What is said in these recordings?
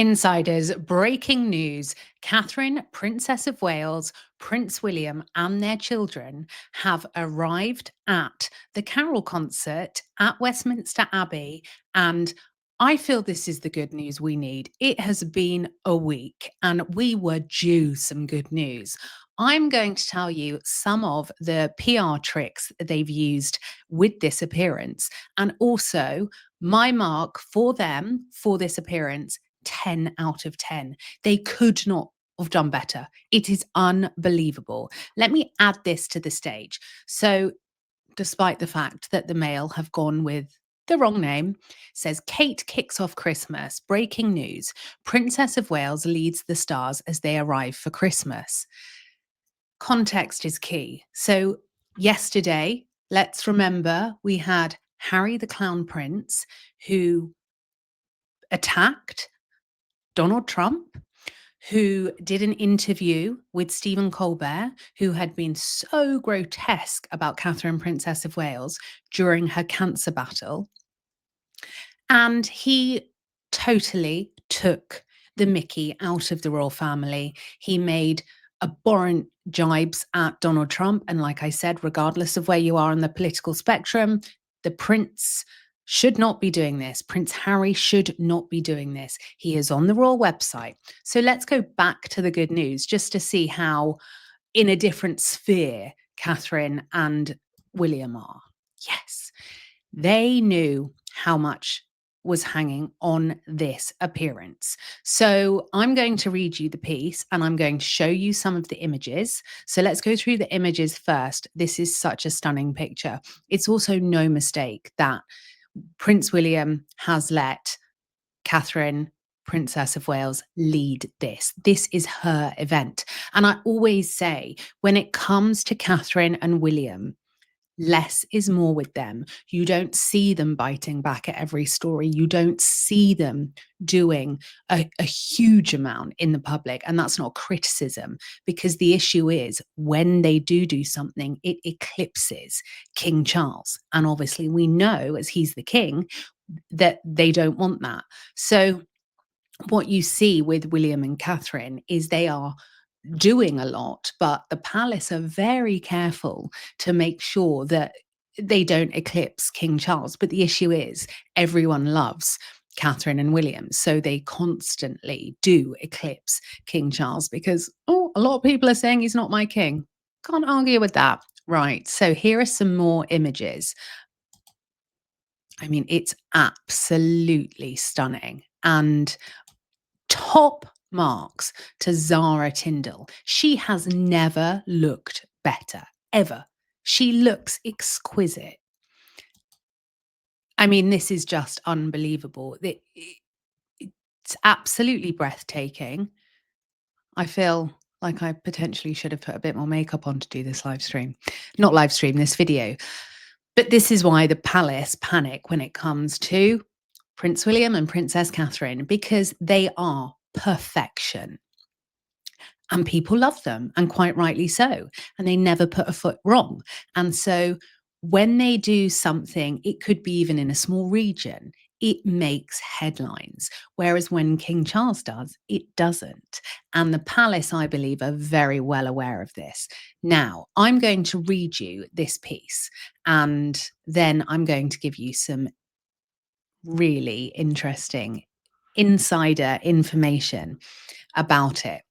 Insiders, breaking news. Catherine, Princess of Wales, Prince William, and their children have arrived at the carol concert at Westminster Abbey. And I feel this is the good news we need. It has been a week and we were due some good news. I'm going to tell you some of the PR tricks they've used with this appearance, and also my mark for them for this appearance: 10 out of 10. They could not have done better. It is unbelievable. Let me add this to the stage. So, despite the fact that the Mail have gone with the wrong name, says Kate kicks off Christmas. Breaking news: Princess of Wales leads the stars as they arrive for Christmas. Context is key. So, yesterday, let's remember we had Harry the Clown Prince, who attacked Donald Trump, who did an interview with Stephen Colbert, who had been so grotesque about Catherine, Princess of Wales, during her cancer battle. And he totally took the mickey out of the royal family. He made abhorrent jibes at Donald Trump. And like I said, regardless of where you are on the political spectrum, the prince should not be doing this. Prince Harry should not be doing this. He is on the royal website. So let's go back to the good news just to see how, in a different sphere, Catherine and William are. Yes, they knew how much was hanging on this appearance. So I'm going to read you the piece and I'm going to show you some of the images. So let's go through the images first. This is such a stunning picture. It's also no mistake that Prince William has let Catherine, Princess of Wales, lead this. This is her event. And I always say, when it comes to Catherine and William, less is more with them. You don't see them biting back at every story. You don't see them doing a huge amount in the public. And that's not criticism, because the issue is when they do something, it eclipses King Charles. And obviously we know, as he's the king, that they don't want that. So what you see with William and Catherine is they are doing a lot, but the palace are very careful to make sure that they don't eclipse King Charles. But the issue is everyone loves Catherine and William, so they constantly do eclipse King Charles because, oh, a lot of people are saying he's not my king. Can't argue with that. Right, so here are some more images. I mean, it's absolutely stunning. And top marks to Zara Tindall. She has never looked better, ever. She looks exquisite. I mean, this is just unbelievable. It's absolutely breathtaking. I feel like I potentially should have put a bit more makeup on to do this live stream. Not live stream, this video. But this is why the palace panic when it comes to Prince William and Princess Catherine, because they are perfection. And people love them, and quite rightly so. And they never put a foot wrong. And so when they do something, it could be even in a small region, it makes headlines. Whereas when King Charles does, it doesn't. And the palace, I believe, are very well aware of this. Now, I'm going to read you this piece, and then I'm going to give you some really interesting insider information about it.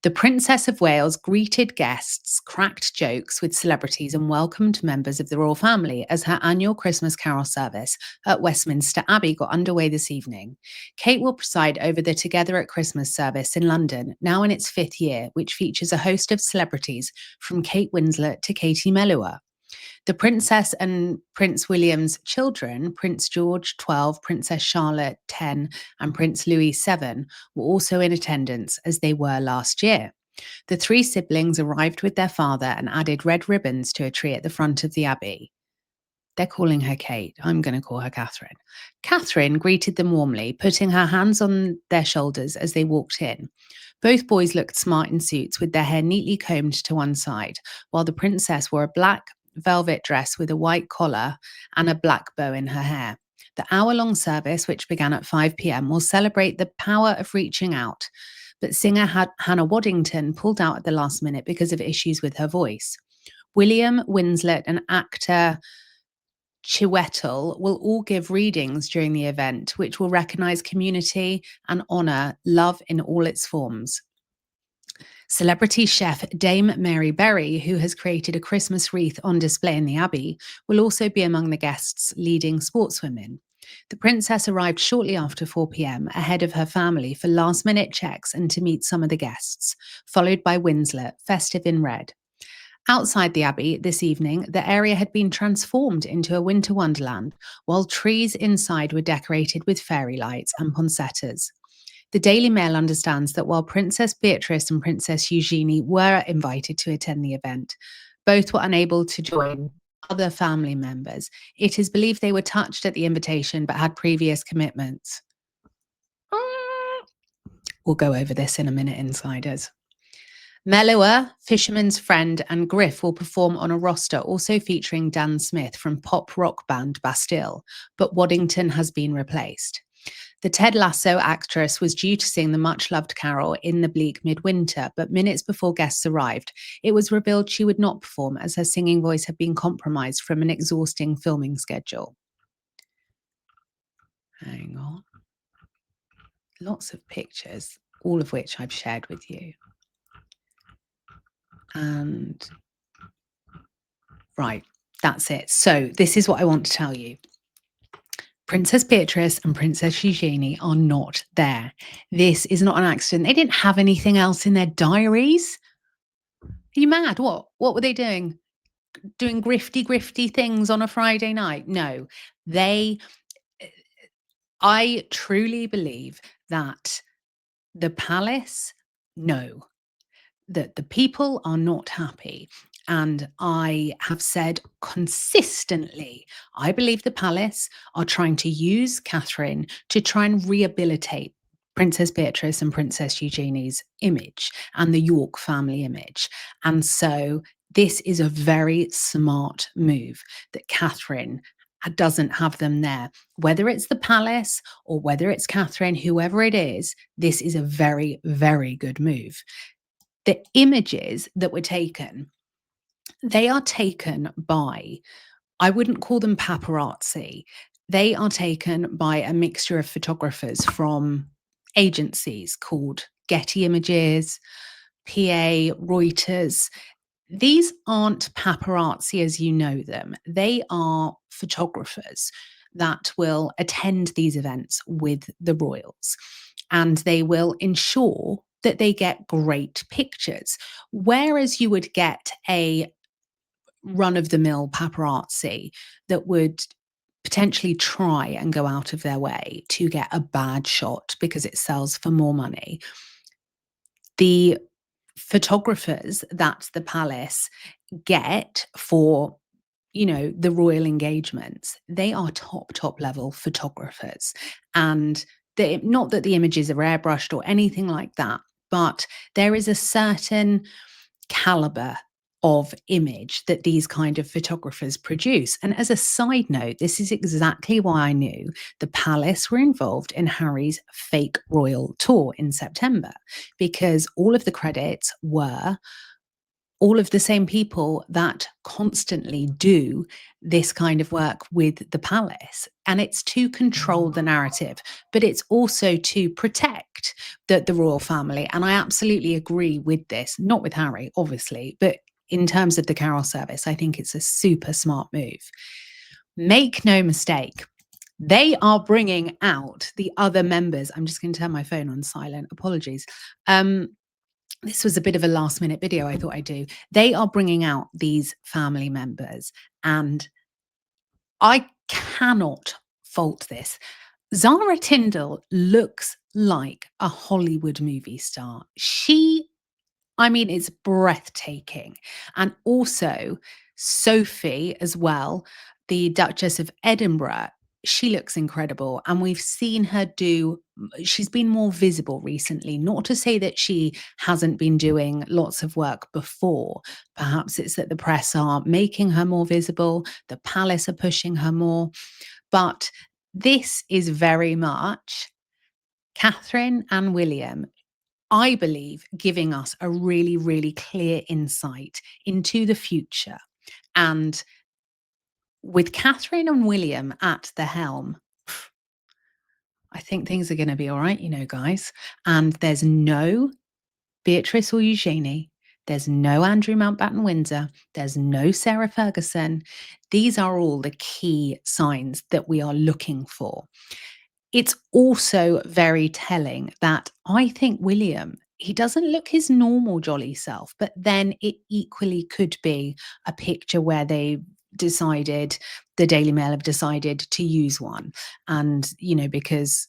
The Princess of Wales greeted guests, cracked jokes with celebrities, and welcomed members of the royal family as her annual Christmas carol service at Westminster Abbey got underway this evening. Kate will preside over the Together at Christmas service in London, now in its 5th year, which features a host of celebrities from Kate Winslet to Katie Melua. The Princess and Prince William's children, Prince George, 12, Princess Charlotte, 10, and Prince Louis, 7, were also in attendance, as they were last year. The 3 siblings arrived with their father and added red ribbons to a tree at the front of the abbey. They're calling her Kate. I'm going to call her Catherine. Catherine greeted them warmly, putting her hands on their shoulders as they walked in. Both boys looked smart in suits with their hair neatly combed to one side, while the princess wore a black velvet dress with a white collar and a black bow in her hair. The hour-long service, which began at 5 p.m., will celebrate the power of reaching out. But singer Hannah Waddington pulled out at the last minute because of issues with her voice. William Winslet and actor Chiwetel will all give readings during the event, which will recognise community and honour love in all its forms. Celebrity chef Dame Mary Berry, who has created a Christmas wreath on display in the Abbey, will also be among the guests leading sportswomen. The princess arrived shortly after 4 p.m. ahead of her family for last-minute checks and to meet some of the guests, followed by Winslet, festive in red. Outside the Abbey this evening, the area had been transformed into a winter wonderland, while trees inside were decorated with fairy lights and poinsettias. The Daily Mail understands that while Princess Beatrice and Princess Eugenie were invited to attend the event, both were unable to join other family members. It is believed they were touched at the invitation but had previous commitments. We'll go over this in a minute, insiders. Mellower, Fisherman's Friend, and Griff will perform on a roster also featuring Dan Smith from pop rock band Bastille, but Waddington has been replaced. The Ted Lasso actress was due to sing the much-loved carol In the Bleak Midwinter, but minutes before guests arrived, it was revealed she would not perform as her singing voice had been compromised from an exhausting filming schedule. Hang on. Lots of pictures, all of which I've shared with you. And right, that's it. So this is what I want to tell you. Princess Beatrice and Princess Eugenie are not there. This is not an accident. They didn't have anything else in their diaries. Are you mad? What were they doing? Doing grifty things on a Friday night? No. I truly believe that the palace know that the people are not happy. And I have said consistently, I believe the palace are trying to use Catherine to try and rehabilitate Princess Beatrice and Princess Eugenie's image and the York family image. And so this is a very smart move that Catherine doesn't have them there. Whether it's the palace or whether it's Catherine, whoever it is, this is a very, very good move. The images that were taken, they are taken by, I wouldn't call them paparazzi. They are taken by a mixture of photographers from agencies called Getty Images, PA, Reuters. These aren't paparazzi as you know them. They are photographers that will attend these events with the royals, and they will ensure that they get great pictures. Whereas you would get a run-of-the-mill paparazzi that would potentially try and go out of their way to get a bad shot because it sells for more money. The photographers that the palace get for, the royal engagements, they are top level photographers. And not that the images are airbrushed or anything like that, but there is a certain caliber of image that these kind of photographers produce. And as a side note, this is exactly why I knew the palace were involved in Harry's fake royal tour in September, because all of the credits were all of the same people that constantly do this kind of work with the palace. And it's to control the narrative, but it's also to protect the royal family. And I absolutely agree with this, not with Harry, obviously, but in terms of the carol service, I think it's a super smart move. Make no mistake, they are bringing out the other members. I'm just going to turn my phone on silent. Apologies. This was a bit of a last minute video I thought I'd do. They are bringing out these family members, and I cannot fault this. Zara Tindall looks like a Hollywood movie star. It's breathtaking. And also Sophie as well, the Duchess of Edinburgh, she looks incredible. And we've seen her she's been more visible recently. Not to say that she hasn't been doing lots of work before. Perhaps it's that the press are making her more visible, the palace are pushing her more. But This is very much Catherine and William, I believe, giving us a really, really clear insight into the future. And with Catherine and William at the helm, I think things are going to be all right, guys. And there's no Beatrice or Eugenie. There's no Andrew Mountbatten Windsor. There's no Sarah Ferguson. These are all the key signs that we are looking for. It's also very telling that I think William, he doesn't look his normal jolly self, but then it equally could be a picture where they decided, the Daily Mail have decided to use one. And, because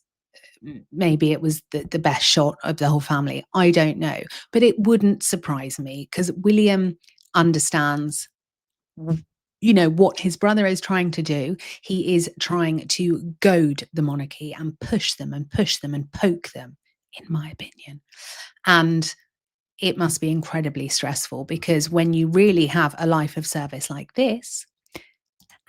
maybe it was the best shot of the whole family. I don't know. But it wouldn't surprise me because William understands what his brother is trying to do. He is trying to goad the monarchy and push them and push them and poke them, in my opinion. And it must be incredibly stressful because when you really have a life of service like this,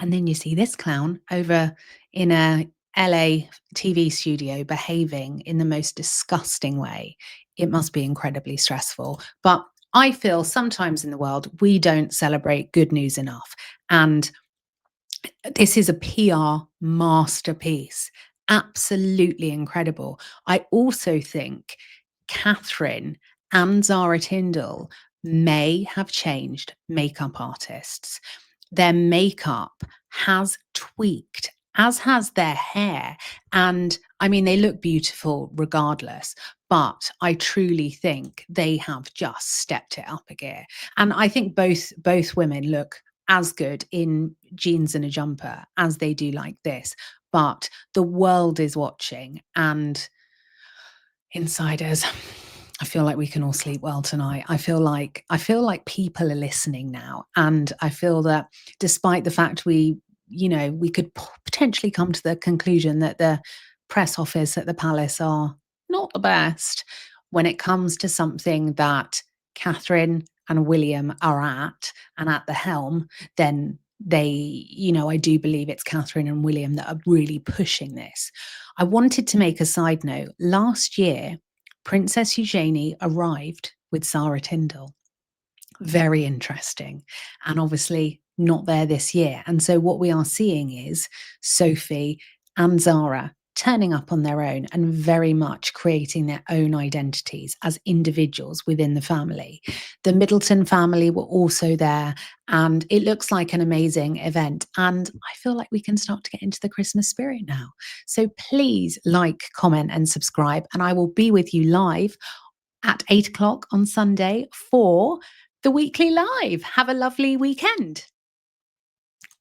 and then you see this clown over in a LA TV studio behaving in the most disgusting way, it must be incredibly stressful. But I feel sometimes in the world, we don't celebrate good news enough. And this is a PR masterpiece. Absolutely incredible. I also think Catherine and Zara Tindall may have changed makeup artists. Their makeup has tweaked, as has their hair. And I mean, they look beautiful regardless, but I truly think they have just stepped it up a gear. And I think both women look as good in jeans and a jumper as they do like this. But the world is watching, and insiders, I feel like we can all sleep well tonight. I feel like people are listening now, and I feel that despite the fact we could potentially come to the conclusion that the press office at the palace are not the best when it comes to something that Catherine and William are at and at the helm, then I do believe it's Catherine and William that are really pushing this. I wanted to make a side note. Last year, Princess Eugenie arrived with Sarah Tindall. Very interesting. And obviously not there this year. And so what we are seeing is Sophie and Zara turning up on their own and very much creating their own identities as individuals within the family. The Middleton family were also there, and it looks like an amazing event. And I feel like we can start to get into the Christmas spirit now. So please like, comment, and subscribe. And I will be with you live at 8 o'clock on Sunday for the weekly live. Have a lovely weekend.